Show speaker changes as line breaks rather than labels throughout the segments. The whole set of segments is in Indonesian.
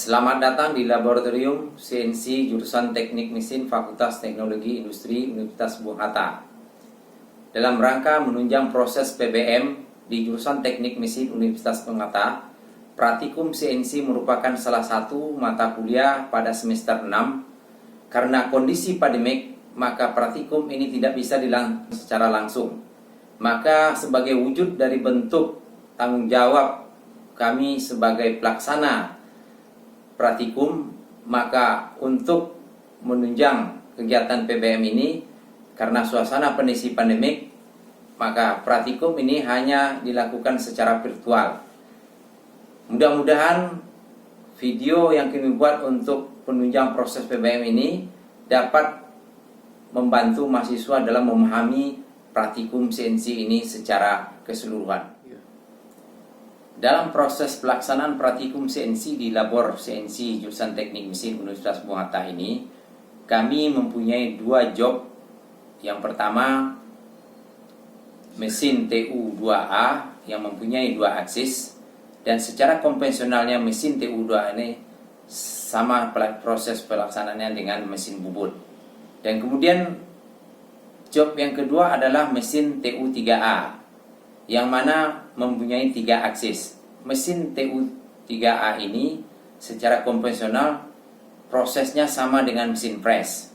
Selamat datang di Laboratorium CNC Jurusan Teknik Mesin Fakultas Teknologi Industri Universitas Bung Hatta. Dalam rangka menunjang proses PBM di Jurusan Teknik Mesin Universitas Bung Hatta, praktikum CNC merupakan salah satu mata kuliah pada semester 6. Karena kondisi pandemik, maka praktikum ini tidak bisa dilakukan secara langsung. Maka sebagai wujud dari bentuk tanggung jawab kami sebagai pelaksana praktikum, maka untuk menunjang kegiatan PBM ini, karena suasana kondisi pandemik, maka praktikum ini hanya dilakukan secara virtual. Mudah-mudahan video yang kami buat untuk penunjang proses PBM ini dapat membantu mahasiswa dalam memahami praktikum CNC ini secara keseluruhan. Dalam proses pelaksanaan praktikum CNC di Labor CNC Jurusan Teknik Mesin Universitas Bung Hatta ini, kami mempunyai dua job. Yang pertama, mesin TU2A yang mempunyai dua aksis, dan secara konvensionalnya mesin TU2A ini sama proses pelaksanaannya dengan mesin bubut. Dan kemudian job yang kedua adalah mesin TU3A yang mana mempunyai tiga aksis. Mesin TU3A ini secara konvensional prosesnya sama dengan mesin press.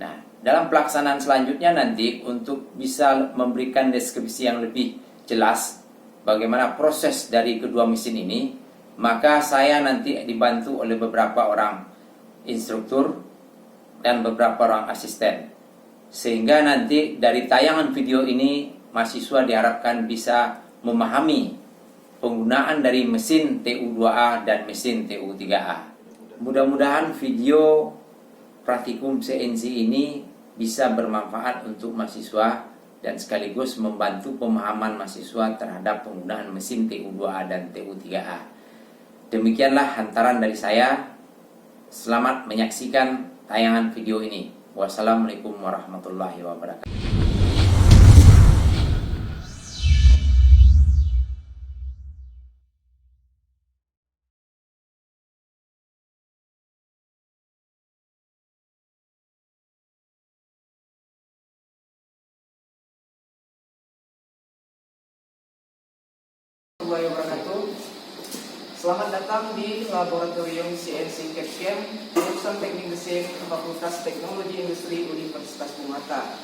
Nah, dalam pelaksanaan selanjutnya nanti untuk bisa memberikan deskripsi yang lebih jelas bagaimana proses dari kedua mesin ini, maka saya nanti dibantu oleh beberapa orang instruktur dan beberapa orang asisten. Sehingga nanti dari tayangan video ini mahasiswa diharapkan bisa memahami penggunaan dari mesin TU2A dan mesin TU3A. Mudah-mudahan video praktikum CNC ini bisa bermanfaat untuk mahasiswa dan sekaligus membantu pemahaman mahasiswa terhadap penggunaan mesin TU2A dan TU3A. Demikianlah hantaran dari saya. Selamat menyaksikan tayangan video ini. Wassalamualaikum warahmatullahi wabarakatuh.
Warahmatullahi wabarakatuh. Selamat datang di Laboratorium CNC CAD/CAM Jurusan Teknik Mesin Fakultas Teknologi Industri Universitas Bung Hatta.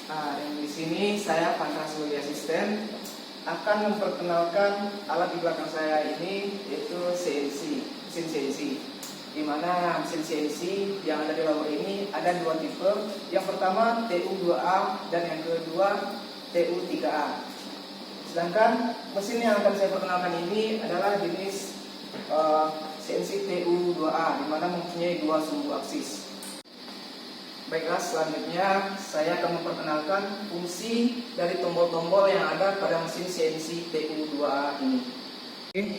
Dan di sini saya Pandra sebagai asisten akan memperkenalkan alat di belakang saya ini, yaitu CNC, mesin CNC. Di mana mesin CNC yang ada di labor ini ada dua tipe. Yang pertama TU2A dan yang kedua TU3A. Sedangkan mesin yang akan saya perkenalkan ini adalah jenis CNC TU2A, di mana mempunyai dua sumbu aksis. Baiklah, selanjutnya saya akan memperkenalkan fungsi dari tombol-tombol yang ada pada mesin CNC TU2A ini.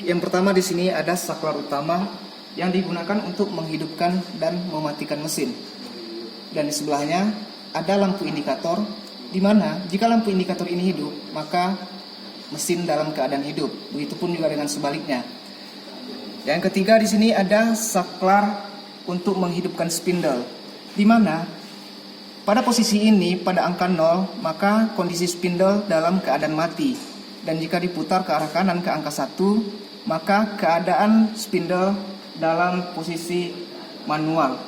Yang pertama di sini ada saklar utama yang digunakan untuk menghidupkan dan mematikan mesin. Dan di sebelahnya ada lampu indikator, di mana jika lampu indikator ini hidup, maka mesin dalam keadaan hidup. Begitupun juga dengan sebaliknya. Yang ketiga di sini ada saklar untuk menghidupkan spindle, di mana pada posisi ini pada angka 0 maka kondisi spindle dalam keadaan mati, dan jika diputar ke arah kanan ke angka 1 maka keadaan spindle dalam posisi manual,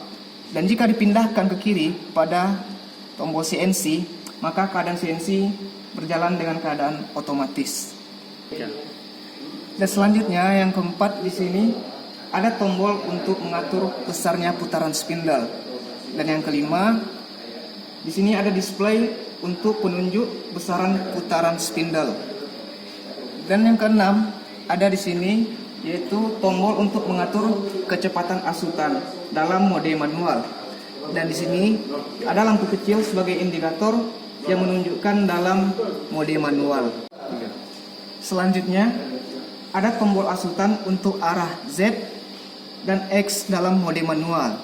dan jika dipindahkan ke kiri pada tombol CNC maka keadaan CNC berjalan dengan keadaan otomatis. Dan selanjutnya yang keempat di sini ada tombol untuk mengatur besarnya putaran spindle. Dan yang kelima di sini ada display untuk penunjuk besaran putaran spindle. Dan yang keenam ada di sini yaitu tombol untuk mengatur kecepatan asutan dalam mode manual. Dan di sini ada lampu kecil sebagai indikator yang menunjukkan dalam mode manual. Selanjutnya ada tombol asutan untuk arah Z dan X dalam mode manual.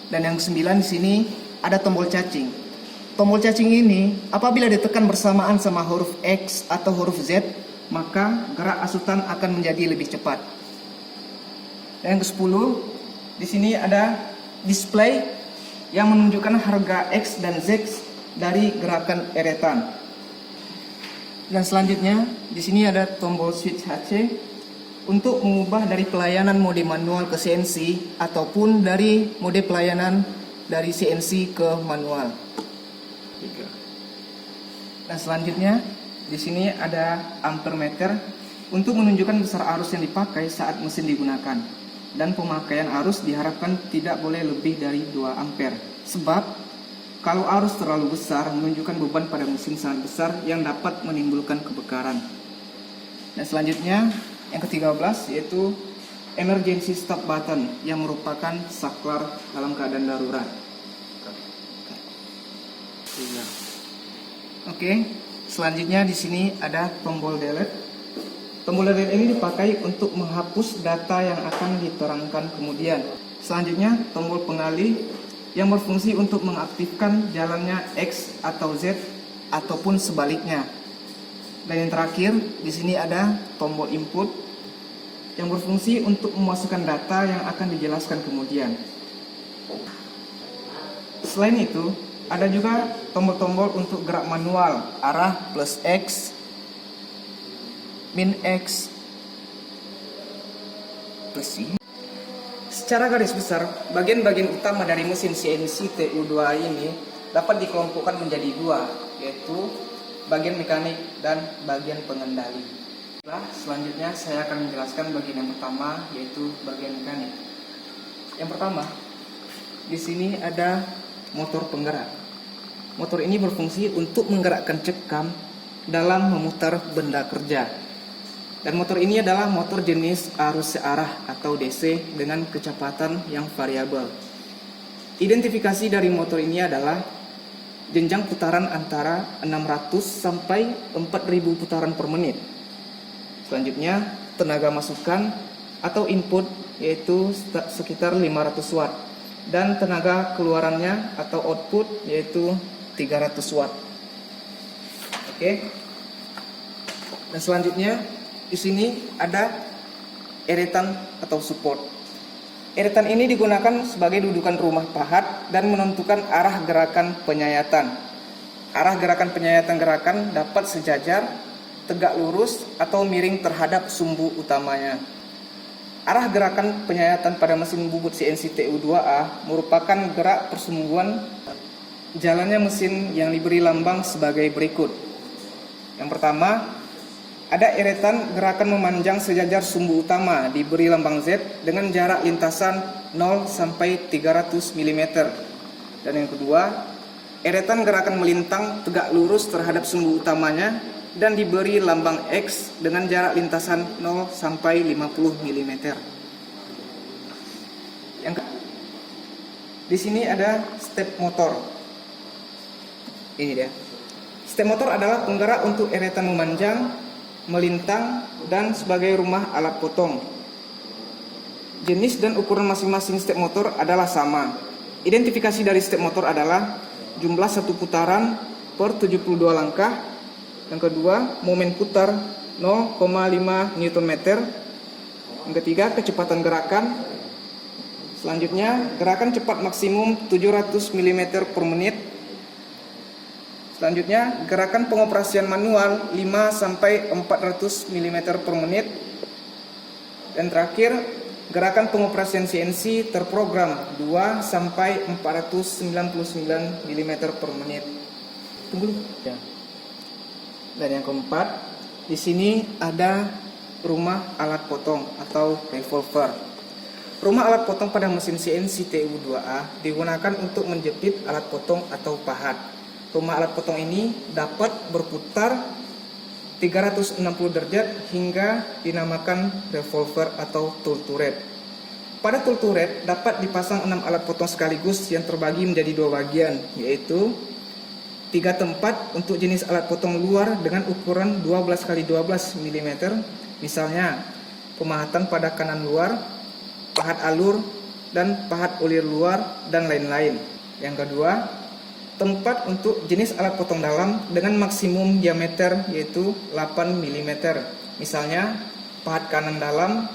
Dan yang kesembilan di sini ada tombol cacing. Tombol cacing ini apabila ditekan bersamaan sama huruf X atau huruf Z, maka gerak asutan akan menjadi lebih cepat. Dan yang ke-10, di sini ada display yang menunjukkan harga X dan Z dari gerakan eretan. Dan selanjutnya di sini ada tombol switch HC untuk mengubah dari pelayanan mode manual ke CNC ataupun dari mode pelayanan dari CNC ke manual. Dan selanjutnya di sini ada ampermeter untuk menunjukkan besar arus yang dipakai saat mesin digunakan. Dan pemakaian arus diharapkan tidak boleh lebih dari 2 ampere. Sebab kalau arus terlalu besar menunjukkan beban pada mesin sangat besar yang dapat menimbulkan kebakaran. Dan selanjutnya yang ke-13 yaitu emergency stop button yang merupakan saklar dalam keadaan darurat. Oke, selanjutnya di sini ada tombol delete. Tombol delete ini dipakai untuk menghapus data yang akan diterangkan kemudian. Selanjutnya tombol pengalih yang berfungsi untuk mengaktifkan jalannya X atau Z ataupun sebaliknya. Dan yang terakhir di sini ada tombol input yang berfungsi untuk memasukkan data yang akan dijelaskan kemudian. Selain itu, ada juga tombol-tombol untuk gerak manual, arah plus X, min X, plus Y. Secara garis besar, bagian-bagian utama dari mesin CNC TU2A ini dapat dikelompokkan menjadi 2, yaitu bagian mekanik dan bagian pengendali. Selanjutnya saya akan menjelaskan bagian yang pertama, yaitu bagian mekanik. Yang pertama, di sini ada motor penggerak. Motor ini berfungsi untuk menggerakkan cekam dalam memutar benda kerja. Dan motor ini adalah motor jenis arus searah atau DC dengan kecepatan yang variabel. Identifikasi dari motor ini adalah jenjang putaran antara 600 sampai 4000 putaran per menit. Selanjutnya, tenaga masukan atau input yaitu sekitar 500 watt. Dan tenaga keluarannya atau output yaitu 300 watt. Oke. Dan selanjutnya di sini ada eretan atau support. Eretan ini digunakan sebagai dudukan rumah pahat dan menentukan arah gerakan penyayatan. Arah gerakan penyayatan gerakan dapat sejajar, tegak lurus, atau miring terhadap sumbu utamanya. Arah gerakan penyayatan pada mesin bubut CNC TU2A merupakan gerak persumbuan jalannya mesin yang diberi lambang sebagai berikut. Yang pertama, ada eretan gerakan memanjang sejajar sumbu utama diberi lambang Z dengan jarak lintasan 0 sampai 300 mm. Dan yang kedua, eretan gerakan melintang tegak lurus terhadap sumbu utamanya dan diberi lambang X dengan jarak lintasan 0 sampai 50 mm. Di sini ada step motor. Ini dia. Step motor adalah penggerak untuk eretan memanjang, melintang, dan sebagai rumah alat potong. Jenis dan ukuran masing-masing step motor adalah sama. Identifikasi dari step motor adalah jumlah satu putaran per 72 langkah. Yang kedua, momen putar 0,5 Nm. Yang ketiga, kecepatan gerakan. Selanjutnya, gerakan cepat maksimum 700 mm per menit. Selanjutnya, gerakan pengoperasian manual 5 sampai 400 mm per menit. Dan terakhir, gerakan pengoperasian CNC terprogram 2 sampai 499 mm per menit. Tunggu. Ya. Dan yang keempat, di sini ada rumah alat potong atau revolver. Rumah alat potong pada mesin CNC TU2A digunakan untuk menjepit alat potong atau pahat. Rumah alat potong ini dapat berputar 360 derajat hingga dinamakan revolver atau tool turret. Pada tool turret dapat dipasang 6 alat potong sekaligus yang terbagi menjadi 2 bagian, yaitu 3 tempat untuk jenis alat potong luar dengan ukuran 12x12 mm, misalnya pemahatan pada kanan luar, pahat alur, dan pahat ulir luar, dan lain-lain. Yang kedua, tempat untuk jenis alat potong dalam dengan maksimum diameter yaitu 8 mm, misalnya pahat kanan dalam,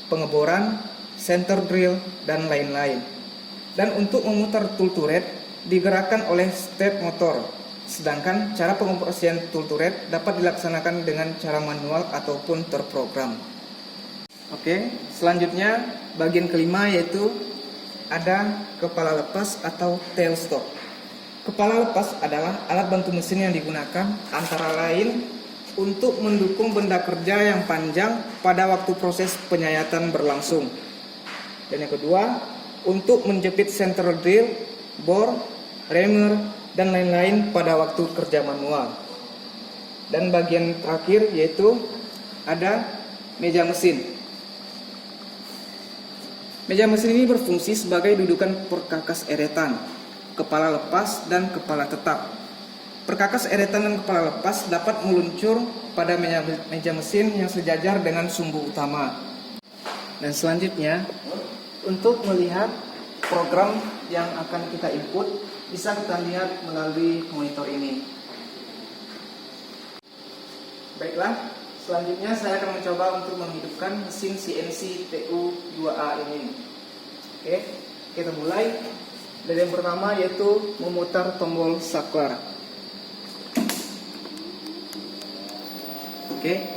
pengeboran, center drill, dan lain-lain. Dan untuk memutar tool turret digerakkan oleh step motor, sedangkan cara pengoperasian tool turret dapat dilaksanakan dengan cara manual ataupun terprogram. Oke, selanjutnya bagian kelima yaitu ada kepala lepas atau tail stop. Kepala lepas adalah alat bantu mesin yang digunakan antara lain untuk mendukung benda kerja yang panjang pada waktu proses penyayatan berlangsung. Dan yang kedua, untuk menjepit center drill, bore, rammer, dan lain-lain pada waktu kerja manual. Dan bagian terakhir yaitu ada meja mesin. Meja mesin ini berfungsi sebagai dudukan perkakas eretan, kepala lepas, dan kepala tetap. Perkakas eretan dan kepala lepas dapat meluncur pada meja mesin yang sejajar dengan sumbu utama. Dan selanjutnya, untuk melihat program yang akan kita input, bisa kita lihat melalui monitor ini. Baiklah, selanjutnya saya akan mencoba untuk menghidupkan mesin CNC TU2A ini. Oke, kita mulai dari yang pertama yaitu memutar tombol saklar. Oke.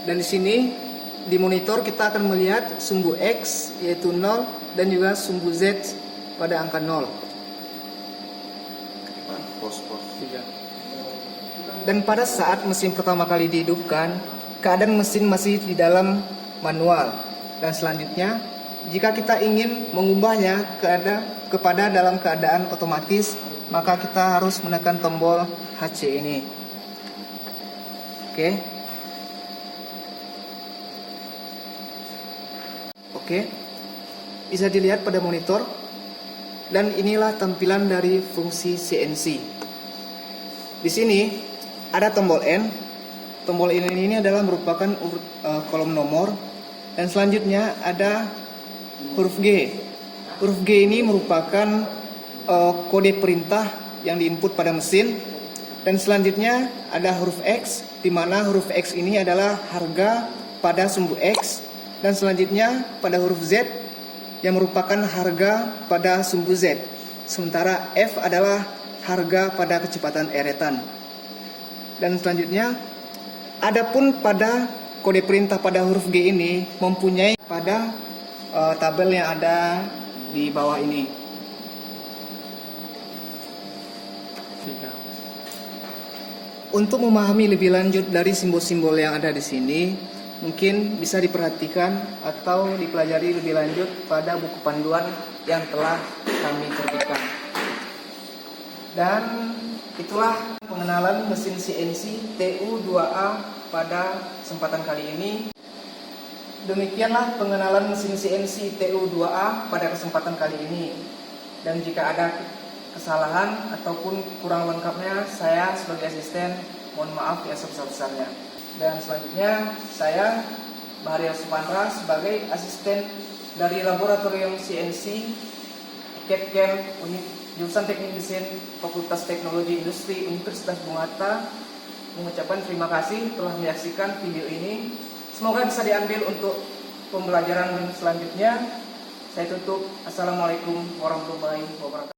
Dan di sini di monitor kita akan melihat sumbu X yaitu 0 dan juga sumbu Z pada angka 0. Dan pada saat mesin pertama kali dihidupkan, keadaan mesin masih di dalam manual. Dan selanjutnya, jika kita ingin mengubahnya kepada dalam keadaan otomatis, maka kita harus menekan tombol HC ini. Oke, bisa dilihat pada monitor. Dan inilah tampilan dari fungsi CNC. Di sini ada tombol N. Tombol ini adalah merupakan kolom nomor. Dan selanjutnya ada huruf G. Huruf G ini merupakan kode perintah yang diinput pada mesin. Dan selanjutnya ada huruf X, di mana huruf X ini adalah harga pada sumbu X. Dan selanjutnya pada huruf Z yang merupakan harga pada sumbu Z. Sementara F adalah harga pada kecepatan eretan. Dan selanjutnya, adapun pada kode perintah pada huruf G ini mempunyai pada tabel yang ada di bawah ini. Untuk memahami lebih lanjut dari simbol-simbol yang ada di sini, mungkin bisa diperhatikan atau dipelajari lebih lanjut pada buku panduan yang telah kami terbitkan. Dan itulah pengenalan mesin CNC TU2A pada kesempatan kali ini. Demikianlah pengenalan mesin CNC TU2A pada kesempatan kali ini. Dan jika ada kesalahan ataupun kurang lengkapnya, saya sebagai asisten mohon maaf ya sebesar-besarnya. Dan selanjutnya saya Baharia Supandra sebagai asisten dari Laboratorium CNC CAD/CAM Jurusan Teknik Mesin Fakultas Teknologi Industri Universitas Bung Hatta mengucapkan terima kasih telah menyaksikan video ini. Semoga bisa diambil untuk pembelajaran selanjutnya. Saya tutup. Assalamualaikum warahmatullahi wabarakatuh.